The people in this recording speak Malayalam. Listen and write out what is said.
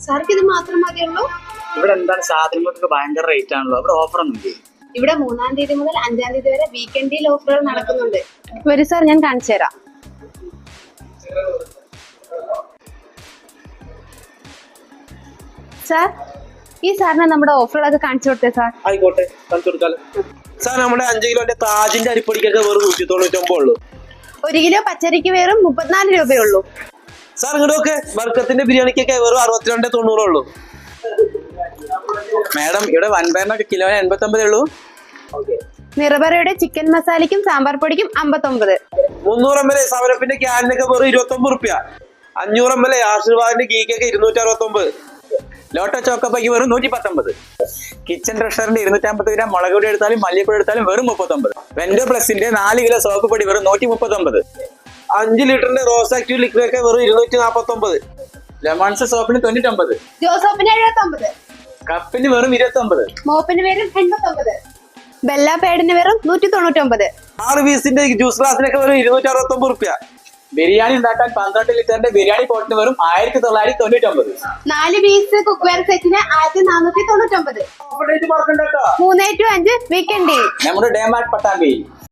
സാർക്ക് ഇത് മാത്രം മതിയുള്ളൂ? ഇവിടെ എന്താണ് സാധനങ്ങൾക്ക് ഭയങ്കര റേറ്റ് ആണല്ലോ, ഇവിടെ ഓഫർ ഒന്നും ഇല്ലേ? ഇവിടെ 3-ാം തീയതി മുതൽ 5-ാം തീയതി വരെ വീക്കെൻഡിൽ ഓഫറുകൾ നടക്കുന്നുണ്ട്. വരൂ സാർ, ഞാൻ കാണിച്ചു തരാം. സാർ, ഈ സാറിന് നമ്മുടെ ഓഫറുകളൊക്കെ കാണിച്ചു കൊടുത്തേ സാർ. ആയിക്കോട്ടെ, കാണിച്ചു കൊടുക്കാലോ. സാർ, നമ്മുടെ 5 കിലോന്റെ താജിന്റെ അരിപ്പൊടിക്കൊക്കെ വെറും 199 ഉള്ളൂ. 1 കിലോ പച്ചരിക്ക് വെറും 34 രൂപയുള്ളൂ. സാർ, ഇങ്ങോട്ടൊക്കെ ബർക്കത്തിന്റെ ബിരിയാണിക്കൊക്കെ വെറും 62.90 ഉള്ളൂ. മാഡം, ഇവിടെ വൻപയറിനൊക്കെ കിലോന് 89 ഉള്ളൂ. നിറബറയുടെ ചിക്കൻ മസാലയ്ക്കും സാമ്പാർ പൊടിക്കും 59. 300 ml സമരപ്പിന്റെ ക്യാനിനൊക്കെ വെറും 29 റുപ്യ. 500 ml ആശീർവാദിന്റെ ഗീക്കൊക്കെ 269. ലോട്ടോ ചോക്കപ്പയ്ക്ക് വെറും 119. കിച്ചൺ റെസ്റ്റോറന്റ് 250 ഗ്രാം മുളക് പൊടി എടുത്താലും മല്ലിപ്പൊടി എടുത്താലും വെറും 39. വെൻഡോ പ്ലസിന്റെ 4 കിലോ സോപ്പ് പൊടി വെറും 139. 5 ലിറ്ററിന്റെ റോസ് ആക്റ്റീവ് ലിക്വിഡ് ഒക്കെ വെറും 249. ലെമൺസ് സോപ്പിന് 99. ജോസോപ്പിന് 79. കപ്പിന് വെറും 29. മോപ്പിന് വെറും 89. ബെല്ല പേഡിന് വെറും 199. 6 പീസിന്റെ ജ്യൂസ് ഗ്ലാസിനൊക്കെ വെറും 269 റുപ്യ. ബിരിയാണി ഉണ്ടാക്കാൻ 12 ലിറ്ററിന്റെ ബിരിയാണി പോട്ടിന് വെറും 1999. 4 പീസ് കുക്ക്വെയർ സെറ്റിന് 1499. 3 to 5 വീക്കെൻഡ്. നമ്മുടെ ഡേമാർട്ട് പട്ടാമ്പി.